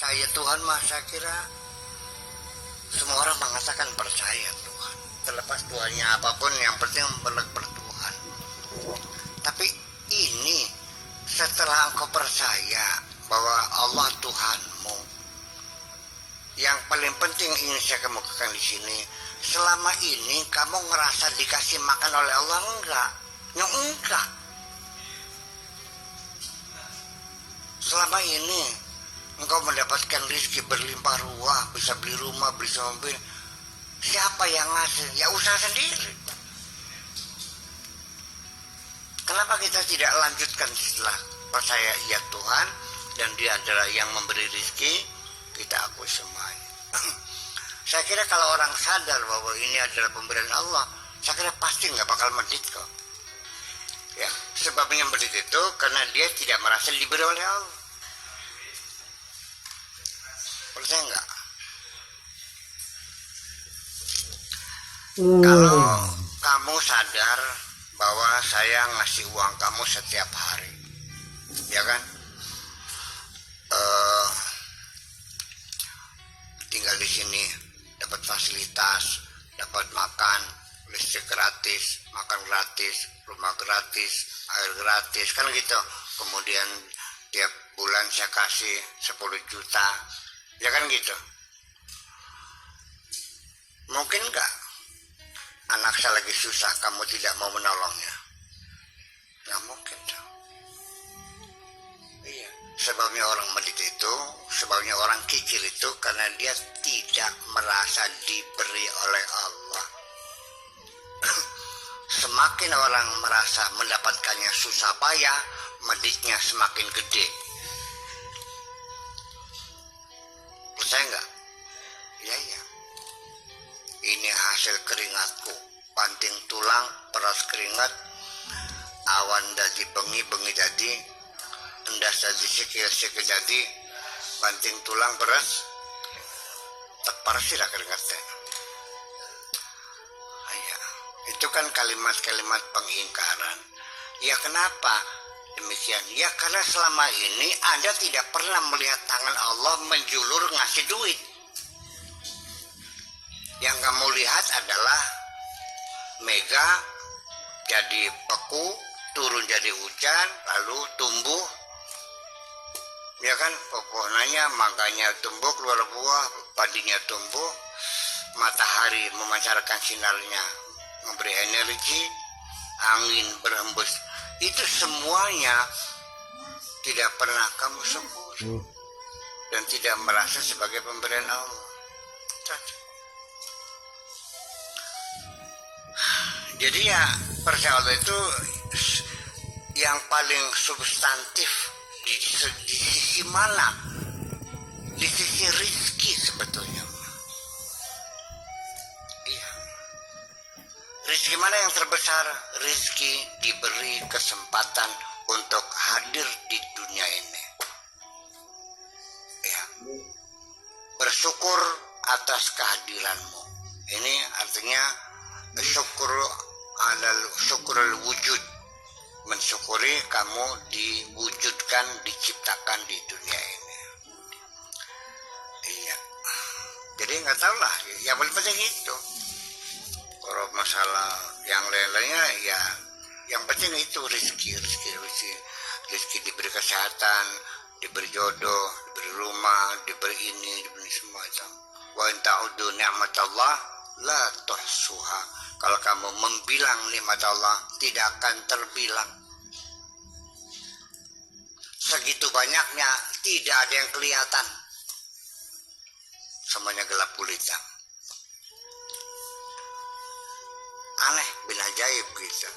percaya Tuhan mah saya kira semua orang mengatakan percaya Tuhan. Terlepas Tuhannya apapun, yang penting bertuhan. Tapi ini setelah engkau percaya bahwa Allah Tuhanmu, yang paling penting ingin saya kemukakan di sini, selama ini kamu ngerasa dikasih makan oleh Allah enggak? Enggak. Selama ini engkau mendapatkan rezeki berlimpah ruah, bisa beli rumah, beli mobil. Siapa yang ngasih? Ya usaha sendiri. Kenapa kita tidak lanjutkan setelah percaya ya Tuhan dan Dia adalah yang memberi rezeki, kita akui semuanya. Saya kira kalau orang sadar bahwa ini adalah pemberian Allah, saya kira pasti nggak bakal medit kok. Ya, sebabnya medit itu karena dia tidak merasa diberi oleh Allah. Percaya nggak? Kalau kamu sadar bahwa saya ngasih uang kamu setiap hari, ya kan? Tinggal di sini dapat fasilitas, dapat makan, listrik gratis, makan gratis, rumah gratis, air gratis, kan gitu. Kemudian tiap bulan saya kasih 10 juta, ya kan gitu. Mungkin nggak anak saya lagi susah kamu tidak mau menolongnya? Nggak mungkin. Iya, sebabnya orang medit itu, sebabnya orang kikir itu karena dia tidak merasa diberi oleh Allah. Semakin orang merasa mendapatkannya susah payah, meditnya semakin gede. Percaya nggak? Iya. Ini hasil keringatku, banting tulang, peras keringat, awan dadi bengi, bengi dadi, endas dadi sikil, sikil dadi, banting tulang, peras, tepar sih lah keringatnya. Itu kan kalimat-kalimat pengingkaran. Ya kenapa demikian? Ya karena selama ini Anda tidak pernah melihat tangan Allah menjulur ngasih duit. Yang kamu lihat adalah mega jadi beku, turun jadi hujan, lalu tumbuh. Ya kan, pohonnya, mangganya tumbuh, keluar buah, padinya tumbuh, matahari memancarkan sinarnya, memberi energi, angin berhembus. Itu semuanya tidak pernah kamu syukuri dan tidak merasa sebagai pemberian Allah. Jadi ya percaya Allah itu yang paling substantif di sisi mana? Di sisi rizki sebetulnya. Rizki mana yang terbesar? Rizki diberi kesempatan untuk hadir di dunia ini. Ya. Bersyukur atas kehadiranmu. Ini artinya syukurul wujud. Mensyukuri kamu diwujudkan, diciptakan di dunia ini. Iya. Jadi nggak tahu lah. Yang paling penting itu. Kalau masalah yang lain-lainnya ya yang penting itu rezeki diberi kesehatan, diberi jodoh, diberi rumah, diberi ini, diberi semua itu. Wa in ta'uddu ni'matallah la tuhsuha. Kalau kamu membilang nikmat Allah tidak akan terbilang. Segitu banyaknya tidak ada yang kelihatan. Semuanya gelap gulita. Aneh, bin ajaib gitu.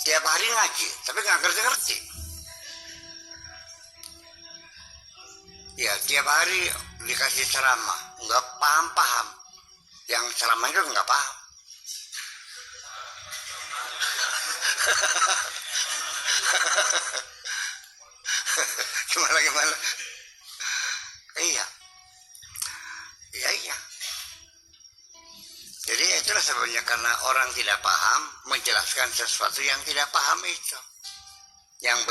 Tiap hari ngaji, tapi nggak ngerti-ngerti. Ya, tiap hari dikasih ceramah, nggak paham-paham. Yang ceramah itu nggak paham. Gimana? Iya. Jadi itulah sebabnya karena orang tidak paham menjelaskan sesuatu yang tidak paham itu. Yang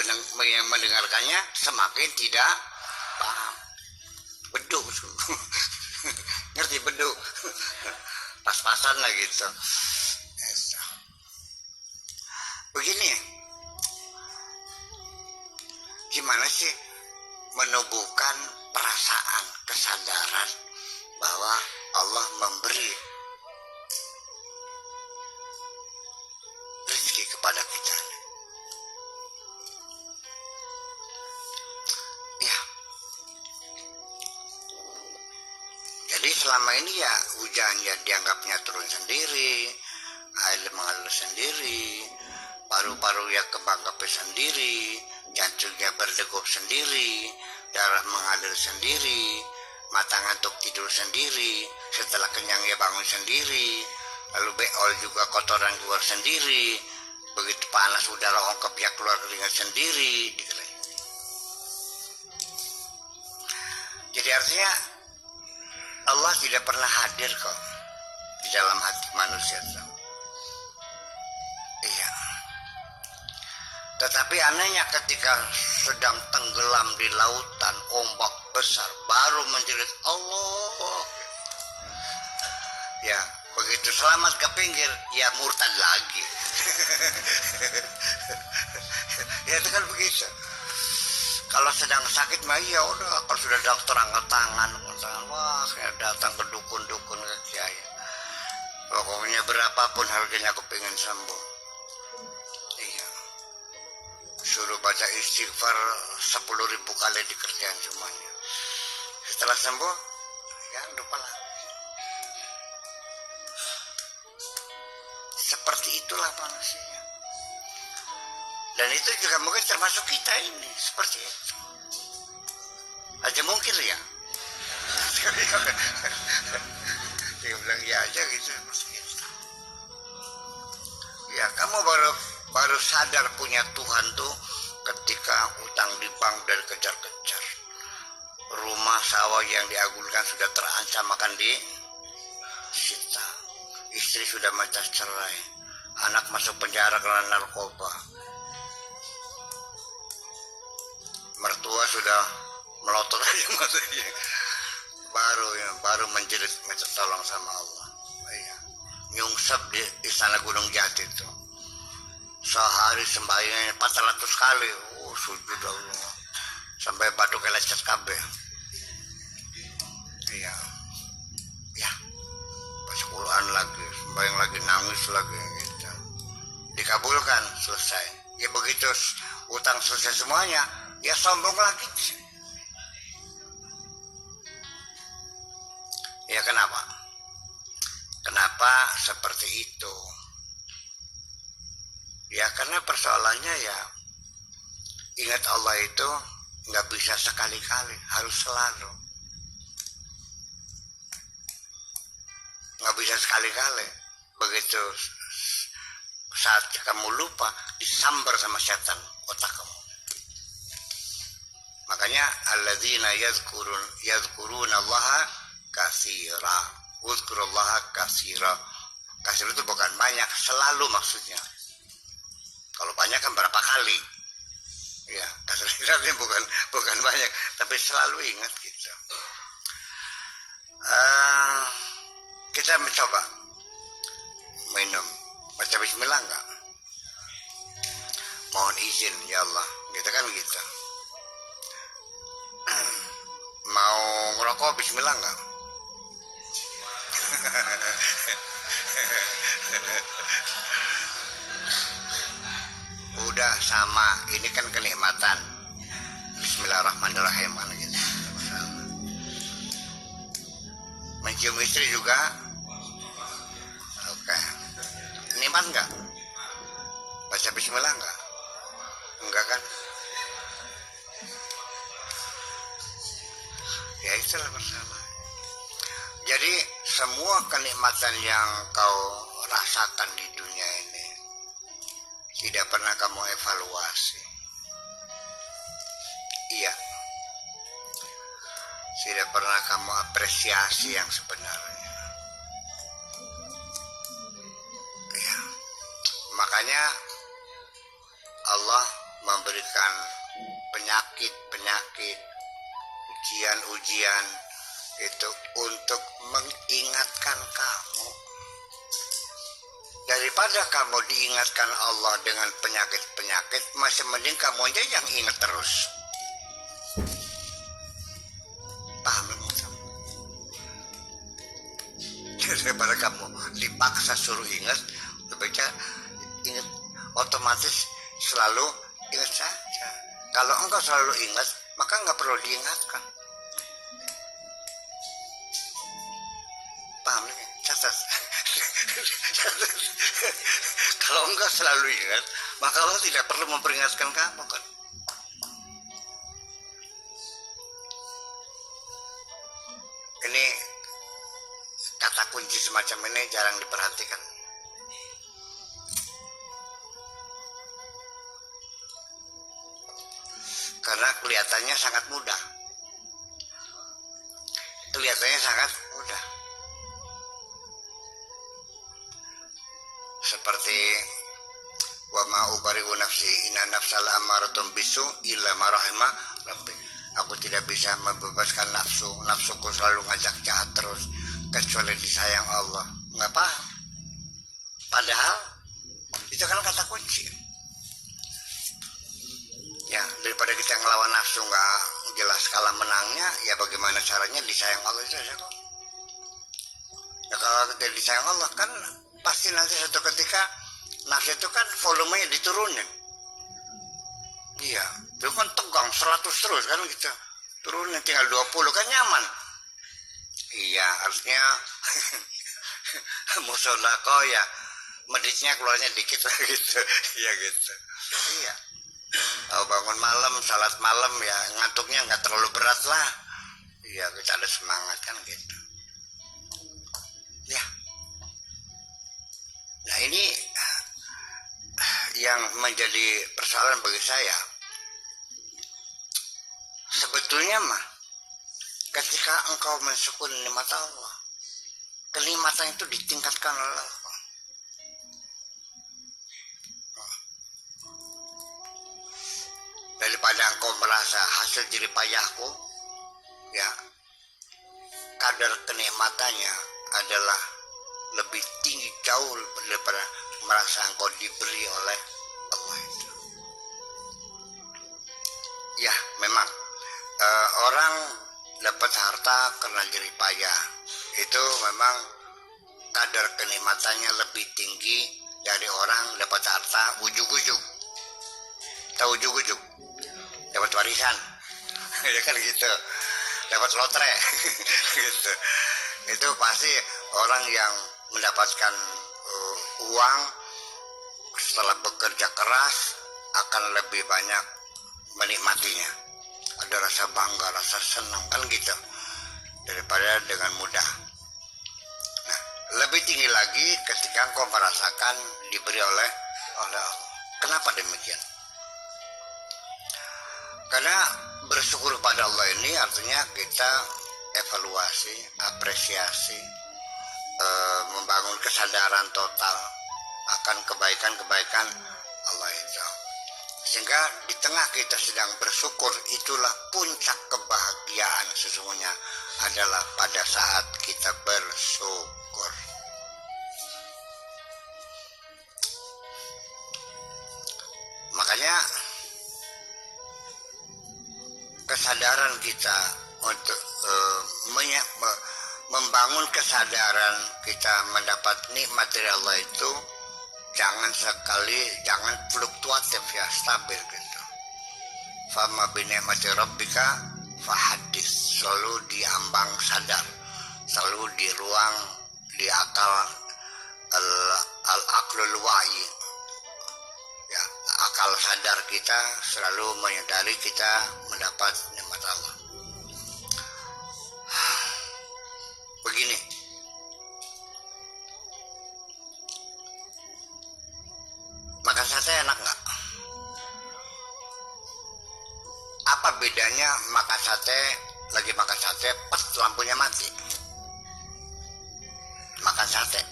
mendengarkannya semakin tidak paham. susu. Ngerti bedu? Pas-pasan lah gitu. Begini, gimana sih menumbuhkan perasaan, kesadaran bahwa Allah memberi rezeki kepada kita. Ya, jadi selama ini ya hujan ya dianggapnya turun sendiri, air mengalir sendiri, paru-paru ya kembang kepes sendiri, jantungnya berdegup sendiri, darah mengalir sendiri, mata ngantuk tidur sendiri, setelah kenyang ya bangun sendiri, lalu beol juga kotoran keluar sendiri, begitu panas udara ongkep ya keluar keringat sendiri. Jadi artinya Allah tidak pernah hadir kok di dalam hati manusia. Iya. Tetapi anehnya ketika sedang tenggelam di lautan ombak besar baru menjerit Allah. Ya, begitu selamat ke pinggir ya murtad lagi. Ya itu kan begitu. Kalau sedang sakit mah ya udah, kalau sudah dokter angkat tangan, wah saya datang ke dukun-dukun ke kiai. Pokoknya berapapun harganya aku pengen sembuh. Iya. Suruh baca istighfar 10.000 kali dikerjain semuanya. Setelah sembuh, ya lupa lagi. Seperti itulah manusia. Dan itu juga mungkin termasuk kita ini, seperti itu. Aja mungkin ya. Dia bilang ya aja gitu. Ya kamu baru sadar punya Tuhan tuh ketika utang di bank dan kejar-kejar. Rumah sawah yang diagungkan sudah terancam akan disita. Istri sudah minta cerai. Anak masuk penjara karena narkoba. Mertua sudah melotot aja matanya. Baru menjerit minta tolong sama Allah. Iya. Nyungsep di istana Gunung Jati itu. Sehari sembahyangnya 400 kali. Sujud Allah. Sampai batuk lecet kabeh. Iya. Ya. Baca Quran lagi, sembahyang lagi, nangis lagi gitu. Dikabulkan, selesai. Ya begitu utang selesai semuanya, ya sombong lagi. Ya kenapa? Kenapa seperti itu? Ya karena persoalannya ya ingat Allah itu nggak bisa sekali-kali, harus selalu. Nggak bisa sekali-kali. Begitu saat kamu lupa, disambar sama setan otak kamu. Makanya alladzina yadhkuruna Allaha katsira. Uzkurullaha katsira. Katsira itu bukan banyak, selalu maksudnya. Kalau banyak kan berapa kali? Ya, katsira bukan banyak, tapi selalu ingat gitu. Kita mencoba minum, baca bismillah enggak? Mohon izin ya Allah, gitu kan gitu. Mau ngerokok bismillah enggak? Udah sama, ini kan kenikmatan. Bismillahirrahmanirrahim kan gitu. Mencium istri juga. Oke. Nikmat enggak? Baca bismillah enggak? Enggak kan? Ya itulah masalah. Jadi semua kenikmatan yang kau rasakan di dunia ini tidak pernah kamu evaluasi. Iya. Tidak pernah kamu apresiasi yang sebenarnya. Ya. Makanya Allah memberikan penyakit-penyakit, ujian-ujian itu untuk mengingatkan kamu. Daripada kamu diingatkan Allah dengan penyakit-penyakit, masih mending kamu aja yang ingat terus. Paham maksud? Daripada kamu dipaksa suruh ingat, baca ingat, otomatis selalu ingat saja. Kalau engkau selalu ingat, maka nggak perlu diingatkan. Paham nih? Catat. Kalau engkau selalu ingat, maka Allah tidak perlu memperingatkan kamu kan. Ini kata kunci semacam ini jarang diperhatikan. Karena kelihatannya sangat mudah. Kelihatannya sangat mudah. Seperti wa ma ubari'u nafsi inna nafsal ammaratun bisu illa ma rahima rabbi. Aku tidak bisa membebaskan nafsu. Nafsuku selalu ngajak jahat terus kecuali disayang Allah. Nggak paham. Padahal itu kan kata kunci. Ya, daripada kita ngelawan nafsu nggak jelas kalah menangnya, ya bagaimana caranya disayang Allah itu saja kok. Ya kalau kita disayang Allah kan pasti nanti suatu ketika nafsu itu kan volumenya diturunin. Iya, itu kan tegang 100 terus kan gitu. Turunin tinggal 20 kan nyaman. Iya, artinya musolako ya meditnya keluarnya dikit lah gitu. Iya gitu. Iya. Kalau bangun malam, salat malam ya ngantuknya nggak terlalu berat lah. Iya, kita ada semangat kan gitu. Ya. Nah ini yang menjadi persoalan bagi saya. Sebetulnya mah ketika engkau mensyukuri nikmat Allah, kenikmatan itu ditingkatkan oleh Allah. Daripada engkau merasa hasil jerih payahku, ya kadar kenikmatannya adalah lebih tinggi jauh daripada merasa engkau diberi oleh Allah itu. Ya memang orang dapat harta karena jerih payah itu memang kadar kenikmatannya lebih tinggi dari orang dapat harta ujuk-ujuk. Tahu ujuk-ujuk? Dapat warisan. Ya kan gitu. Dapat lotre. Gitu. Itu pasti orang yang mendapatkan uang setelah bekerja keras akan lebih banyak menikmatinya. Ada rasa bangga, rasa senang kan gitu daripada dengan mudah. Nah, lebih tinggi lagi ketika engkau merasakan diberi oleh Allah. Kenapa demikian? Karena bersyukur pada Allah ini artinya kita evaluasi, apresiasi, membangun kesadaran total akan kebaikan-kebaikan Allah itu. Sehingga di tengah kita sedang bersyukur, itulah puncak kebahagiaan sesungguhnya adalah pada saat kita bersyukur. Makanya kesadaran kita untuk membangun kesadaran kita mendapat nikmat dari Allah itu jangan fluktuatif ya, stabil gitu. Fama binikmati rabbika fahadis, selalu diambang sadar, selalu di ruang di akal al-aqlul wa'i ya, akal sadar kita selalu menyadari kita mendapat nikmat Allah. Begini, makan sate enak nggak? Apa bedanya makan sate, lagi makan sate pas lampunya mati? Makan sate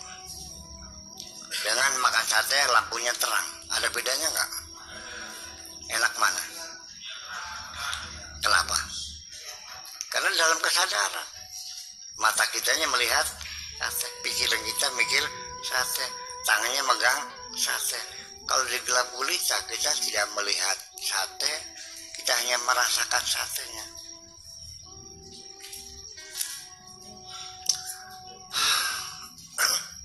dengan makan sate lampunya terang, ada bedanya nggak? Enak mana? Kenapa? Karena dalam kesadaran. Mata kitanya melihat sate, pikiran kita mikir sate, tangannya megang sate. Kalau di gelap gulita kita tidak melihat sate, kita hanya merasakan satenya.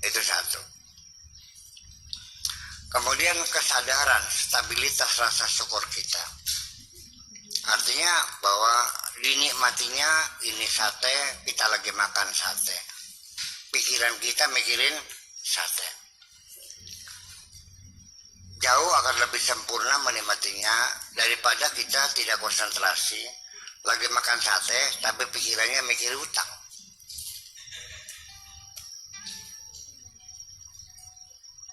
Itu satu. Kemudian kesadaran, stabilitas rasa syukur kita. Artinya bahwa dinikmatinya ini sate, kita lagi makan sate. Pikiran kita mikirin sate. Jauh akan lebih sempurna menikmatinya daripada kita tidak konsentrasi, lagi makan sate tapi pikirannya mikir utang.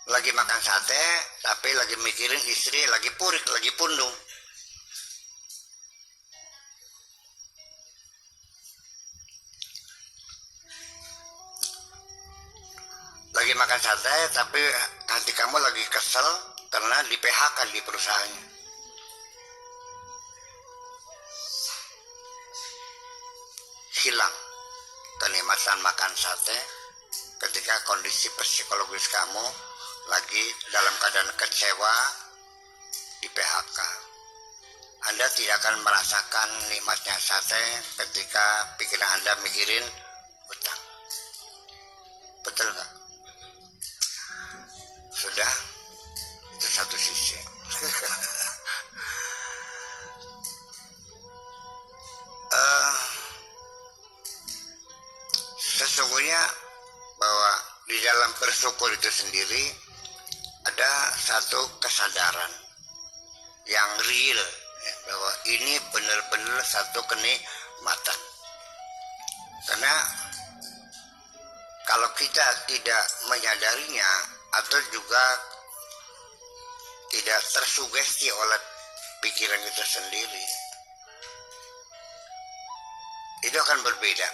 Lagi makan sate tapi lagi mikirin istri, lagi purik, lagi pundung. Lagi makan sate tapi hati kamu lagi kesel karena di PHK di perusahaannya. Hilang kenikmatan makan sate ketika kondisi psikologis kamu lagi dalam keadaan kecewa di PHK. Anda tidak akan merasakan nikmatnya sate ketika pikiran Anda mikirin utang. Betul nggak? Sudah, itu satu sisi. Sesungguhnya bahwa di dalam bersyukur itu sendiri ada satu kesadaran yang real, ya, bahwa ini benar-benar satu kenikmatan. Karena kalau kita tidak menyadarinya atau juga tidak tersugesti oleh pikiran kita sendiri, itu akan berbeda.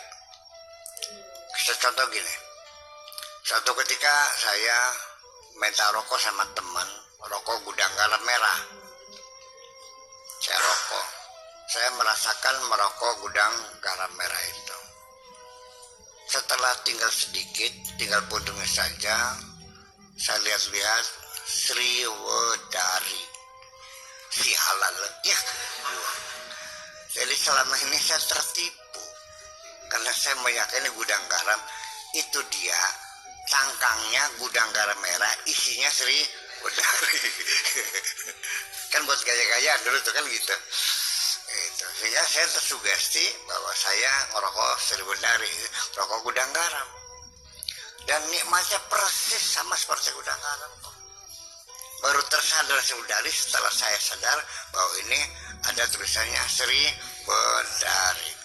Contoh gini, suatu ketika saya minta rokok sama teman, rokok gudang garam merah. Saya rokok, saya merasakan merokok gudang garam merah itu. Setelah tinggal sedikit, tinggal puntungnya saja, saya lihat-lihat Sriwedari, si halal ya. Jadi selama ini saya tertipu karena saya meyakini gudang garam itu dia cangkangnya gudang garam merah, isinya Sriwedari. Kan buat gaya-gaya dulu tuh kan gitu. Itu sehingga saya tersugesti bahwa saya ngerokok Sriwedari, rokok gudang garam. Dan nikmatnya persis sama seperti gudang garam. Baru tersadar Sriwedari setelah saya sadar bahwa ini ada tulisannya Sriwedari.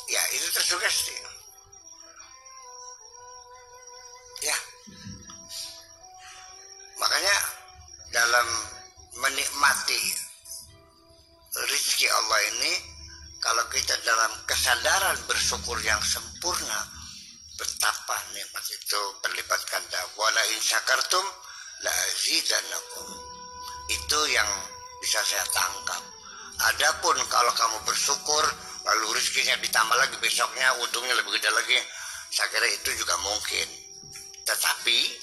Ya itu tersugesti. Ya, makanya dalam menikmati rezeki Allah ini, kalau kita dalam kesadaran bersyukur yang sempurna, betapa nikmat itu berlipat ganda. Wala in syakartum la azidannakum. Itu yang bisa saya tangkap. Adapun kalau kamu bersyukur lalu rezekinya ditambah lagi besoknya, untungnya lebih gede lagi, saya kira itu juga mungkin. Tetapi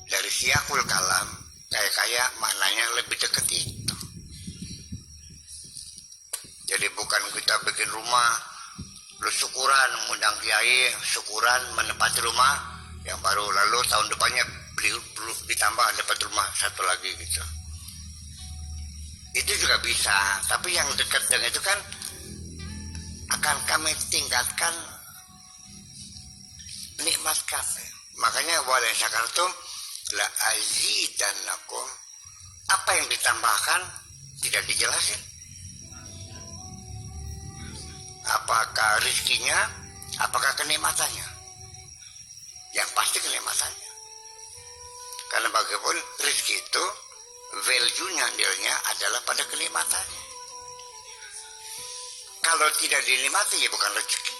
dari siyakul kalam kayak maknanya lebih dekat itu. Jadi bukan kita bikin rumah lu syukuran, undang kiai syukuran menempati rumah yang baru, lalu tahun depannya perlu ditambah dapat rumah satu lagi gitu. Itu juga bisa, tapi yang dekat dengan itu kan akan kami tingkatkan nikmat kami. Makanya wala syakartum la azidannakum. Apa yang ditambahkan tidak dijelasin. Apakah rezekinya, apakah kenikmatannya? Yang pasti kenikmatannya. Karena bagaimanapun rezeki itu value-nya, nilainya adalah pada kenikmatannya. Kalau tidak dinikmati ya bukan rezeki.